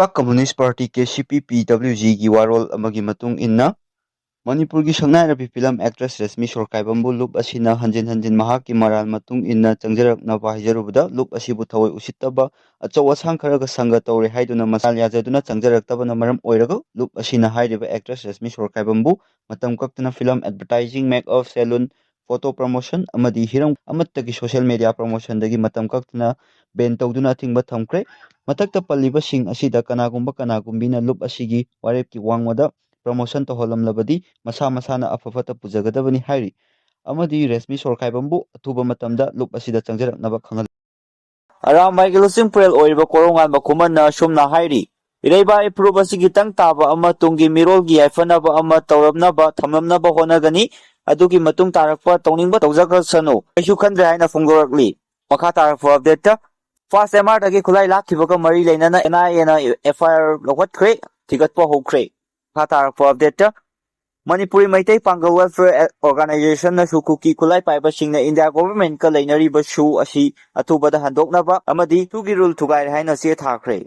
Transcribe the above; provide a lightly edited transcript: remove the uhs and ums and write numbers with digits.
ꯂꯩꯄꯥꯛ ꯀꯝꯃ꯭ꯌꯨꯅꯤꯁꯠ party (KCPPWG) ꯒꯤ ꯋꯥꯔꯣꯜ ꯑꯃꯒꯤ ꯃꯇꯨꯡ ꯏꯟꯅ ꯃꯅꯤꯄꯨꯔꯒꯤ ꯁꯛꯅꯥꯏꯔꯕꯤ ꯐꯤꯂꯝ ꯑꯦꯛꯇ꯭ꯔꯦꯁ ꯔꯦꯁꯃꯤ ꯁꯣꯔꯀꯥꯏꯕꯝꯕꯨ ꯂꯨꯞ ꯑꯁꯤꯅ ꯍꯟꯖꯤꯟ ꯍꯟꯖꯤꯟ ꯃꯍꯥꯛꯀꯤ ꯃꯔꯥꯜ ꯃꯇꯨꯡ ꯏꯟꯅ ꯆꯪꯖꯔꯛꯅꯕ ꯍꯥꯏꯖꯔꯨꯕꯗ ꯂꯨꯞ ꯑꯁꯤꯕꯨ ꯊꯑꯣꯏ ꯎꯁꯤꯠꯇꯕ ꯑꯆꯧ ꯑꯁꯥꯡ ꯈꯔꯒ ꯁꯪꯒ ꯇꯧꯔꯦ ꯍꯥꯏꯗꯨꯅ ꯃꯆꯥꯜ ꯌꯥꯖꯗꯨꯅ ꯆꯪꯖꯔꯛꯇꯕꯅ ꯃꯔꯝ ꯑꯣꯏꯔꯒ ꯂꯨꯞ ꯑꯁꯤꯅ ꯍꯥꯏꯔꯤꯕ ꯑꯦꯛꯇ꯭ꯔꯦꯁ ꯔꯦꯁꯃꯤ ꯁꯣꯔꯀꯥꯏꯕꯝꯕꯨ ꯃꯇꯝ ꯀꯛꯇꯅ film advertising, make-up, ꯁꯦꯂꯨꯟ, photo promotion ꯑꯃꯗꯤ ꯍꯤꯔꯝ ꯑꯃꯠꯇꯒꯤ ꯁꯣꯁꯤꯌꯦꯜ ꯃꯤꯗꯤꯌꯥ ꯄ꯭ꯔꯃꯣꯁꯟꯗꯒꯤ ꯃꯇꯝ ꯀꯛꯇꯅ ꯕꯦꯟ ꯇꯧꯗꯨꯅ ꯑꯊꯤꯡꯕ ꯊꯝꯈ꯭ꯔꯦ꯫ ꯃꯊꯛꯇ ꯄꯜꯂꯤꯕꯁꯤꯡ ꯑꯁꯤꯗ ꯀꯅꯥꯒꯨꯝꯕꯤꯅ ꯂꯨꯞ ꯑꯁꯤꯒꯤ ꯋꯥꯔꯦꯞꯀꯤ ꯋꯥꯡꯃꯗ ꯄ꯭ꯔꯃꯣꯁꯟ ꯇꯧꯍꯜꯂꯝꯂꯕꯗꯤ ꯃꯁꯥ ꯃꯁꯥꯅ ꯑꯐ-ꯐꯠꯇ ꯄꯨꯖꯒꯗꯕꯅꯤ ꯍꯥꯏꯔꯤ ꯑꯃꯗꯤ ꯔꯦꯁꯃꯤ ꯁꯣꯔꯀꯥꯏꯕꯝꯕꯨ ꯑꯊꯨꯕ ꯃꯇꯝꯗ ꯂꯨꯞ ꯑꯁꯤꯗ ꯆꯪꯖꯔꯛꯅꯕ ꯈꯪꯍꯜꯂꯤ꯫ ꯑꯔꯥꯝꯕꯥꯏꯒꯤ ꯂꯨꯆꯤꯡꯄꯨꯔꯦꯜ ꯑꯣꯏꯔꯤꯕ ꯀꯣꯔꯧꯉꯥꯟꯕ ꯈꯨꯃꯟꯅ ꯑꯁꯨꯝꯅ ꯍꯥꯏꯔꯤ ꯏꯔꯩꯕꯥꯛ ꯏꯐꯨꯔꯨꯞ ꯑꯁꯤ ꯈꯤꯇꯪ ꯇꯥꯕ ꯑꯃ ꯇꯨꯡꯒꯤ ꯃꯤꯔꯣꯜꯒꯤ ꯌꯥꯏꯐꯅꯕ ꯑꯃ ꯇꯧꯔꯝꯅꯕ ꯊꯝꯂꯝꯅꯕ ꯍꯣꯠꯅꯒꯅꯤ꯫ ꯑꯗꯨꯒꯤ ꯃꯇꯨꯡ ꯇꯥꯔꯛꯄ ꯇꯧꯅꯤꯡꯕ ꯇꯧꯖꯈ꯭ꯔꯁꯅꯨ, ꯀꯩꯁꯨ ꯈꯟꯗ꯭ꯔꯦ ꯍꯥꯏꯅ ꯐꯣꯡꯗꯣꯔꯛꯂꯤ꯫ ꯃꯈꯥ ꯇꯥꯔꯛꯄ ꯑꯞꯗꯦꯠꯇ ꯐꯥꯁꯠ ꯑꯦꯝ.ꯑꯥꯔꯗꯒꯤ ꯈꯨꯠꯂꯥꯏ ꯂꯥꯛꯈꯤꯕꯒ ꯃꯔꯤ ꯂꯩꯅꯅ NIA FIR ꯂꯧꯈꯠꯈ꯭ꯔꯦ, ꯊꯤꯒꯠꯄ ꯍꯧꯈ꯭ꯔꯦ꯫ ꯃꯈꯥ ꯇꯥꯔꯛꯄ ꯑꯞꯗꯦꯠꯇ ꯃꯅꯤꯄꯨꯔꯤ ꯃꯩꯇꯩ ꯄꯥꯡꯒꯜ ꯋꯦꯜꯐꯦꯌꯔ ꯑꯣꯔꯒꯅꯥꯏꯖꯦꯁꯟꯅꯁꯨ ꯀꯨꯀꯤ ꯈꯨꯠꯂꯥꯏ ꯄꯥꯏꯕꯁꯤꯡꯅ ꯏꯟꯗꯤꯌꯥ ꯒꯣꯚꯔꯟꯃꯦꯟꯠꯀ ꯂꯩꯅꯔꯤꯕ ꯁꯨ ꯑꯁꯤ ꯑꯊꯨꯕꯗ ꯍꯟꯗꯣꯛꯅꯕ ꯑꯃꯗꯤ ꯁꯨꯒꯤ ꯔꯨꯜ ꯊꯨꯒꯥꯏꯔꯦ ꯍꯥꯏꯅ ꯆꯦ ꯊꯥꯈ꯭ꯔꯦ꯫